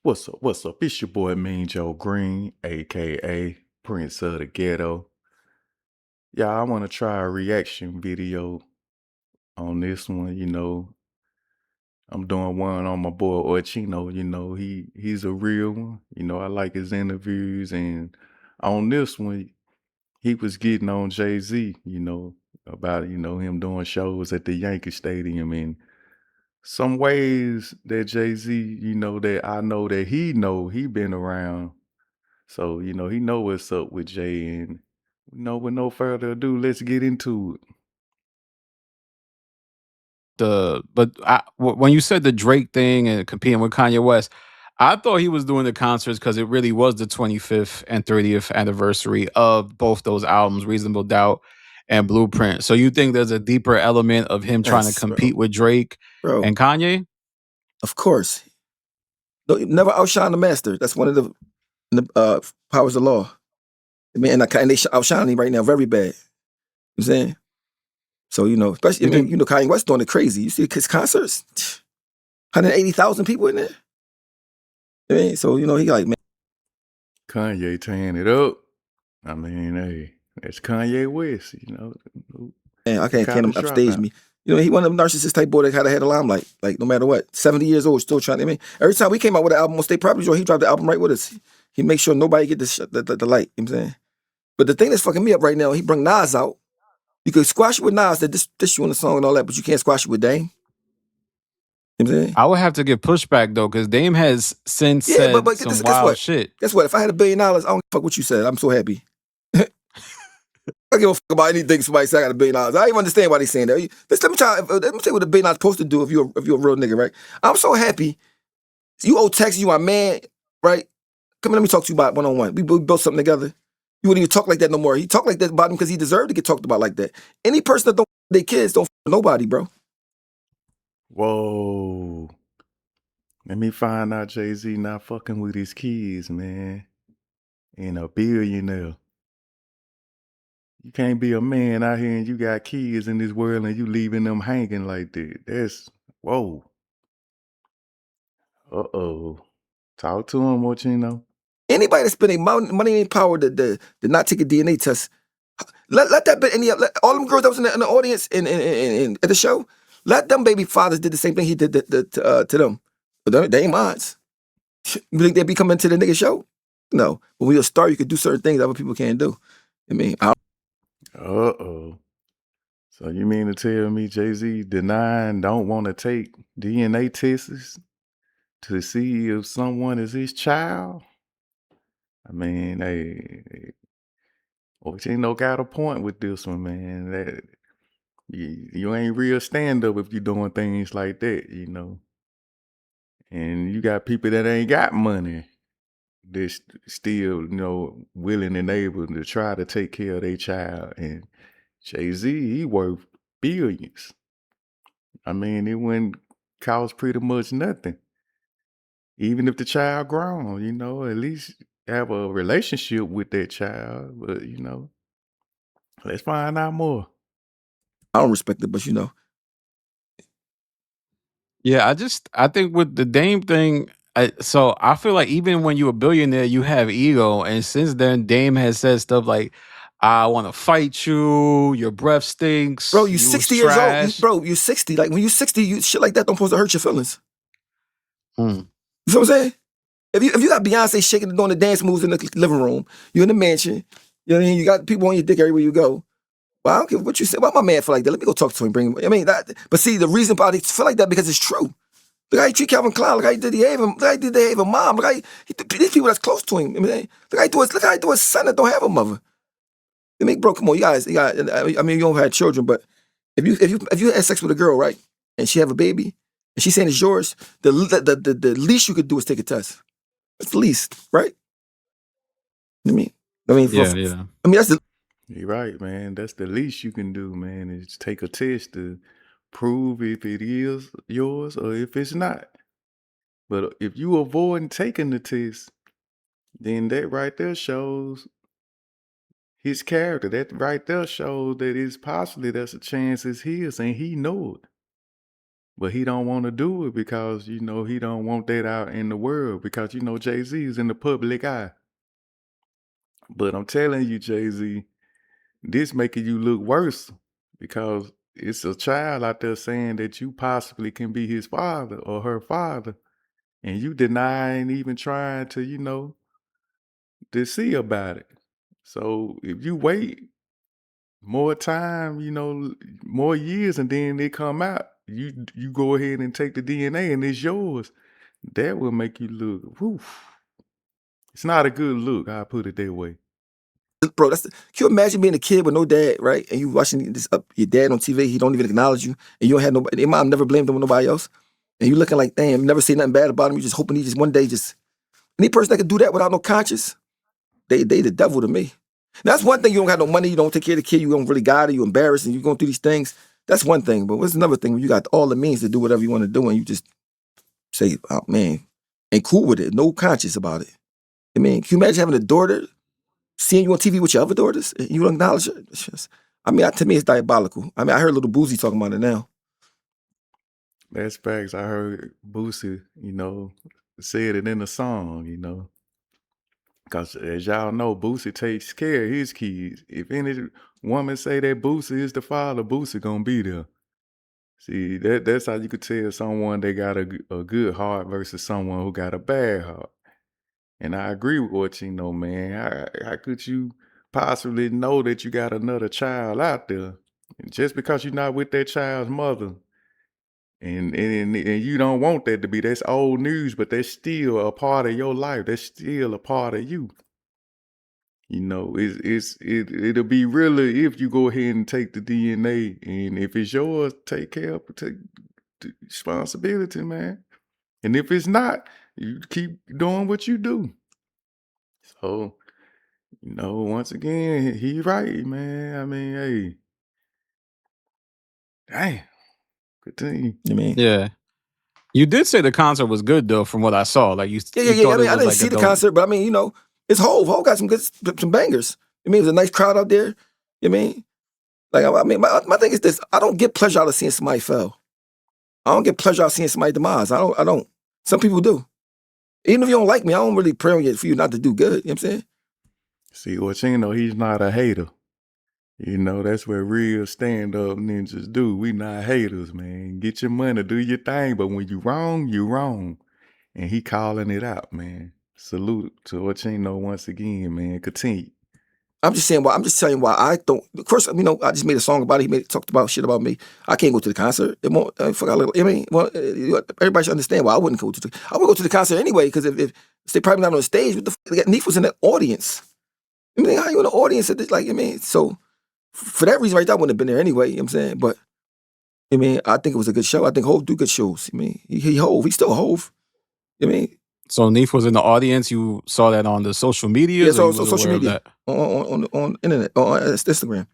What's up? What's up? It's your boy Mean Joe Green, aka Prince of the Ghetto. Yeah, I want to try a reaction video on this one. I'm doing one on my boy Orchino. He's a real one. I like his interviews, and on this one, he was getting on Jay-Z. About him doing shows at the Yankee Stadium, and some ways that Jay-Z, that I know that he been around. So, he know what's up with Jay, and with no further ado, let's get into it. When you said the Drake thing and competing with Kanye West, I thought he was doing the concerts because it really was the 25th and 30th anniversary of both those albums, Reasonable Doubt and Blueprint. So you think there's a deeper element of him trying to Yes, bro. compete with Drake Bro, and Kanye? of course. Never outshine the master. That's one of the powers of law. I mean, and they outshine him right now very bad. You know what I'm saying? So, especially, You think Kanye West doing it crazy. You see his concerts? 180,000 people in there. I mean, so, he like, man. Kanye tearing it up. I mean, hey, that's Kanye West, Man, I who can't him college upstage dropout. me. He one of them narcissist type boy that kind of had a limelight. Like, no matter what, 70 years old, still trying to. I mean, every time we came out with an album on State Property Show, he dropped the album right with us. He make sure nobody get the light. You know what I'm saying? But the thing that's fucking me up right now, he bring Nas out. You could squash it with Nas, that this you on the song and all that, but you can't squash it with Dame. You know what I'm saying? I would have to give pushback though, because Dame has since Yeah, said but some guess wild what? shit. Guess what? If I had $1 billion, I don't give a fuck what you said. I'm so happy. I don't give a fuck about anything somebody say I got $1 billion. I don't even understand why they saying that. Let me tell you what $1 billion supposed to do if you're a real nigga, right? I'm so happy. You owe Texas, you my man, right? Come here, let me talk to you about one-on-one. We built something together. You wouldn't even talk like that no more. He talked like that about him because he deserved to get talked about like that. Any person that don't their kids don't nobody, bro. Whoa. Let me find out Jay-Z not fucking with his kids, man. And a billionaire. You can't be a man out here and you got kids in this world and you leaving them hanging like that. That's, whoa. Uh-oh. Talk to him, Orchino. Anybody that's spending money and power to not take a DNA test, let that be all them girls that was in the audience and at the show, let them baby fathers did the same thing he did to them. But they ain't mine. You think they be coming to the nigga show? No. When you're a star, you could do certain things that other people can't do. I mean, Uh-oh. So you mean to tell me Jay-Z denying don't want to take DNA tests to see if someone is his child? I mean, hey, Orchino got a point with this one, man. That you ain't real stand-up if you doing things like that, And you got people that ain't got money that's still, willing and able to try to take care of their child. And Jay-Z, he worth billions. I mean, it wouldn't cost pretty much nothing. Even if the child grown, at least have a relationship with that child. But, let's find out more. I don't respect it, but Yeah, I think with the Dame thing, so I feel like even when you're a billionaire, you have ego, and since then, Dame has said stuff like, "I want to fight you. Your breath bro, stinks. you You was 60 years old. trash." You're 60. Like when you're 60, shit like that don't supposed to hurt your feelings. Mm. You know what I'm saying? If you got Beyonce shaking and doing the dance moves in the living room, you're in the mansion, you know what I mean? You got people on your dick everywhere you go. Well, I don't care what you say. Why my man feel like that? Let me go talk to him, bring him. I mean, but see, the reason why they feel like that because it's true. Look how he treat Calvin Klein. Look how he did him. Look how he did behave a mom. Look how these people that's close to him. I mean, look how he do his son that don't have a mother. I mean, bro, come on, you guys. I mean, you don't have children, but if you had sex with a girl, right, and she have a baby, and she's saying it's yours, the least you could do is take a test. That's the least, right? I mean, Yeah, yeah. that's the. You're right, man. That's the least you can do, man, is take a test to prove if it is yours or if it's not. But if you avoid taking the test, then that right there shows his character. That right there shows that it's possibly there's a chance it's his and he know it. But he don't wanna do it because, he don't want that out in the world because, Jay-Z is in the public eye. But I'm telling you, Jay-Z, this making you look worse because it's a child out there saying that you possibly can be his father or her father, and you denying even trying to, to see about it. So if you wait more time, more years, and then they come out, you go ahead and take the DNA and it's yours. That will make you look, whew. It's not a good look, I'll put it that way. Bro, can you imagine being a kid with no dad, right? And you watching this your dad on TV, he don't even acknowledge you, and you don't have nobody. Your mom never blamed him on nobody else, and you looking like, damn, never say nothing bad about him. You just hoping he just one day just any person that could do that without no conscience, they the devil to me. Now, that's one thing. You don't have no money, you don't take care of the kid, you don't really got it, you embarrassed, and you going through these things. That's one thing. But what's another thing when you got all the means to do whatever you want to do, and you just say, oh man, ain't cool with it, no conscience about it. I mean, can you imagine having a daughter seeing you on TV with your other daughters, and you don't acknowledge it? It's just, to me, it's diabolical. I mean, I heard little Boosie talking about it now. That's facts. I heard Boosie, said it in the song, because as y'all know, Boosie takes care of his kids. If any woman say that Boosie is the father, Boosie gonna be there. See, that's how you could tell someone they got a good heart versus someone who got a bad heart. And I agree with Orchino, man. How could you possibly know that you got another child out there? And just because you're not with that child's mother, and you don't want that to be, that's old news, but that's still a part of your life. That's still a part of you. It'll be really if you go ahead and take the DNA, and if it's yours, take the responsibility, man. And if it's not, you keep doing what you do. So, once again, he right, man. I mean, hey, damn, continue. You mean? Yeah. You did say the concert was good though, from what I saw. Like you Yeah. thought I it didn't was like see the concert, but I mean, it's Hove. Hove got some bangers. I mean, it was a nice crowd out there. You mean? Like, my thing is this: I don't get pleasure out of seeing somebody fail. I don't get pleasure out of seeing somebody demise. I don't. Some people do. Even if you don't like me, I don't really pray on you for you not to do good. You know what I'm saying? See, Orchino, he's not a hater. That's what real stand-up ninjas do. We not haters, man. Get your money, do your thing. But when you wrong, you wrong. And he calling it out, man. Salute to Orchino once again, man. Continue. I'm just saying why. I'm just telling you why I don't. Of course, I just made a song about it. He talked about shit about me. I can't go to the concert. It won't. Everybody should understand why I wouldn't go to the. I would go to the concert anyway because if they probably not on stage, what the fuck? Neef was in the audience. How you in the audience at this? So for that reason, right there, I wouldn't have been there anyway. You know what I'm saying? But I think it was a good show. I think Hove do good shows. He Hove. He's still Hove. So Neef was in the audience. You saw that on the social media. Yeah, so social media on internet on Instagram.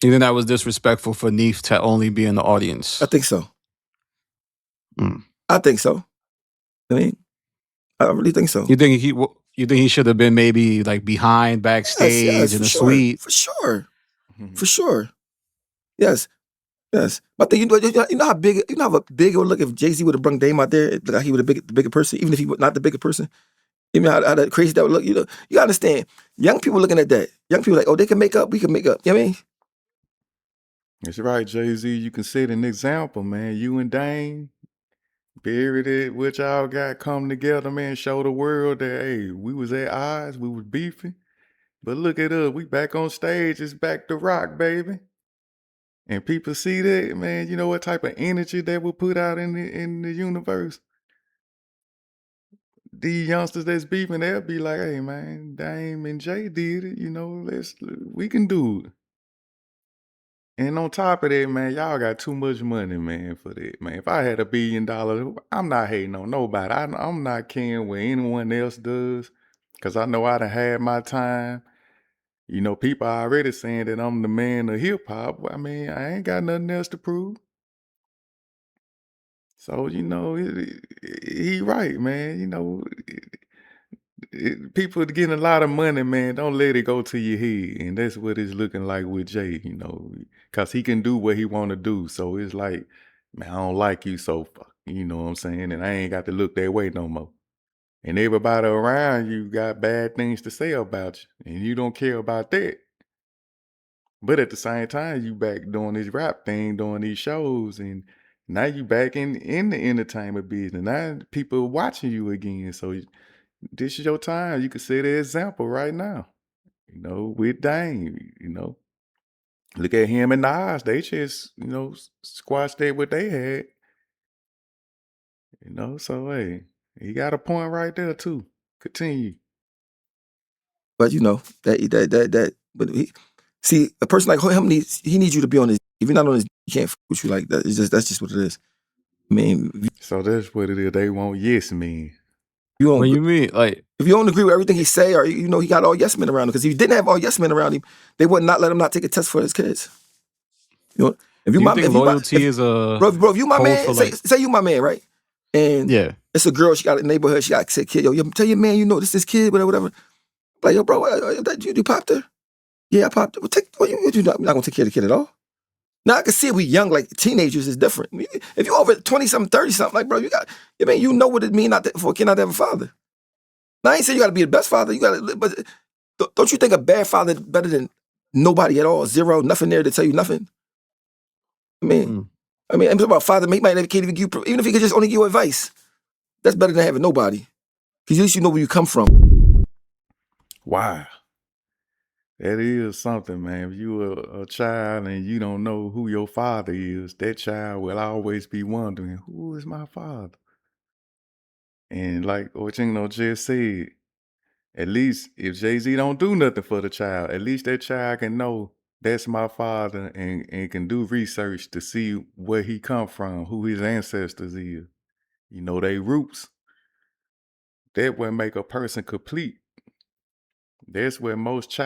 You think that was disrespectful for Neef to only be in the audience? I think so. Mm. I think so. I really think so. You think he should have been maybe like behind backstage in the suite? For sure. For sure. Yes. But you know how big it would look if Jay-Z would have brung Dame out there, like he would have the bigger person, even if he was not the bigger person. How that crazy that would look. You understand. Young people looking at that. Young people like, oh, they can make up, we can make up. You know what I mean? That's right, Jay-Z. You can set an example, man. You and Dame, buried it, what y'all got come together, man. Show the world that, hey, we was at odds, we was beefing. But look at us, we back on stage. It's back to rock, baby. And people see that, man, you know what type of energy that will put out in the universe? These youngsters that's beefing, they'll be like, hey, man, Dame and Jay did it, we can do it. And on top of that, man, y'all got too much money, man, for that, man. If I had $1 billion, I'm not hating on nobody. I'm not caring what anyone else does, because I know I done had my time. People are already saying that I'm the man of hip-hop. I mean, I ain't got nothing else to prove. So, he right, man. People are getting a lot of money, man. Don't let it go to your head. And that's what it's looking like with Jay, because he can do what he want to do. So it's like, man, I don't like you, so you know what I'm saying? And I ain't got to look that way no more. And everybody around you got bad things to say about you, and you don't care about that. But at the same time, you back doing this rap thing, doing these shows, and now you back in the entertainment business. Now people watching you again. So this is your time. You can set the example right now. You know, with Dame, you know. Look at him and Nas. They just, you know, squashed that what they had. You know, so hey, he got a point right there too. Continue. But you know that. But see, a person like him needs you to be on his. If you're not on his, he can't fuck with you like that. That's just what it is. I mean, So that's what it is. They want yes men. you What don't. you mean? Like, If you don't agree with everything he say, or you know he got all yes men around him, because if he didn't have all yes men around him, they would not let him not take a test for his kids. You know, if you do you my think loyalty is a bro, if you my code man, for like? say you my man, right? And Yeah. it's a girl, she got a neighborhood, she got a sick kid. Yo, tell your man, you know this kid, whatever. Like, yo, bro, you popped her? Yeah, I popped her. Well, you not gonna take care of the kid at all. Now I can see we young, like teenagers is different. If you over 20-something, 30-something, like bro, you know what it mean for a kid not to have a father. Now I ain't saying you gotta be the best father, but don't you think a bad father is better than nobody at all? Zero, nothing there to tell you nothing. I mean, I'm talking about father, he might can't even give you, even if he could just only give you advice. That's better than having nobody. Because at least you know where you come from. Wow. That is something, man. If you a child and you don't know who your father is, that child will always be wondering, who is my father? And like Orchino just said, at least if Jay-Z don't do nothing for the child, at least that child can know that's my father and can do research to see where he come from, who his ancestors is. You know, they roots. That will make a person complete. That's where most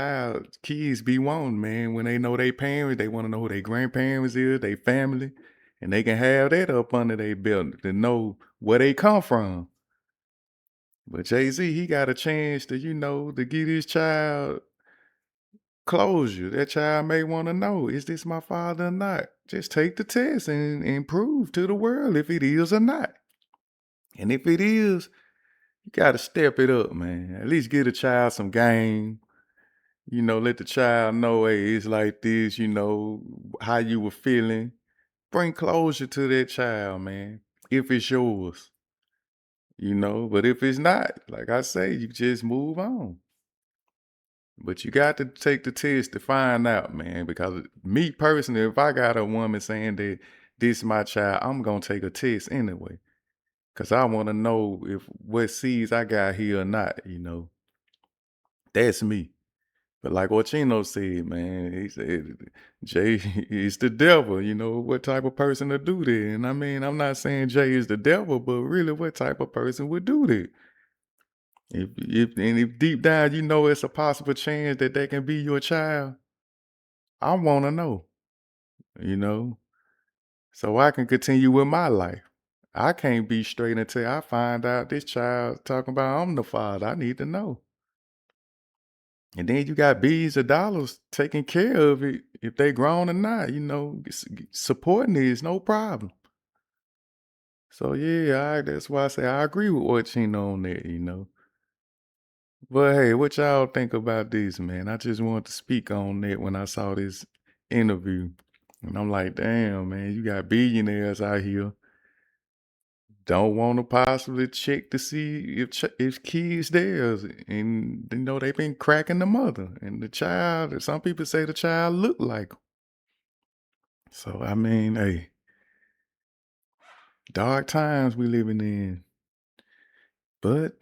kids be wanting, man. When they know their parents, they want to know who their grandparents is, their family, and they can have that up under their belt to know where they come from. But Jay-Z, he got a chance to, you know, to get his child closure. That child may want to know, is this my father or not? Just take the test and prove to the world if it is or not. And if it is, you got to step it up, man. At least get a child some game. You know, let the child know, hey, it's like this, you know, how you were feeling. Bring closure to that child, man, if it's yours, you know. But if it's not, like I say, you just move on. But you got to take the test to find out, man, because me personally, if I got a woman saying that this is my child, I'm going to take a test anyway. Because I want to know if what seeds I got here or not, you know. That's me. But like Orchino said, man, he said, Jay is the devil, you know, what type of person to do that? And I mean, I'm not saying Jay is the devil, but really what type of person would do that? If deep down you know it's a possible chance that can be your child, I want to know, you know, so I can continue with my life. I can't be straight until I find out this child talking about I'm the father. I need to know. And then you got billions of dollars taking care of it if they grown or not, you know, supporting it is no problem. So yeah, that's why I say I agree with Orchino on that, you know. But hey, what y'all think about this, man? I just wanted to speak on that when I saw this interview. And I'm like, damn, man, you got billionaires out here don't want to possibly check to see if kids theirs, and you know they've been cracking the mother and the child. Some people say the child look like 'em. So I mean, hey, dark times we living in. But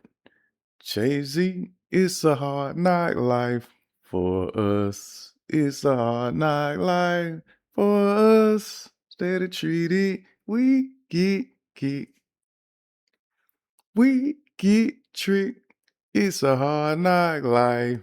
Jay-Z, it's a hard knock life for us. It's a hard knock life for us. Steady treated, we get tricked. It's a hard knock life.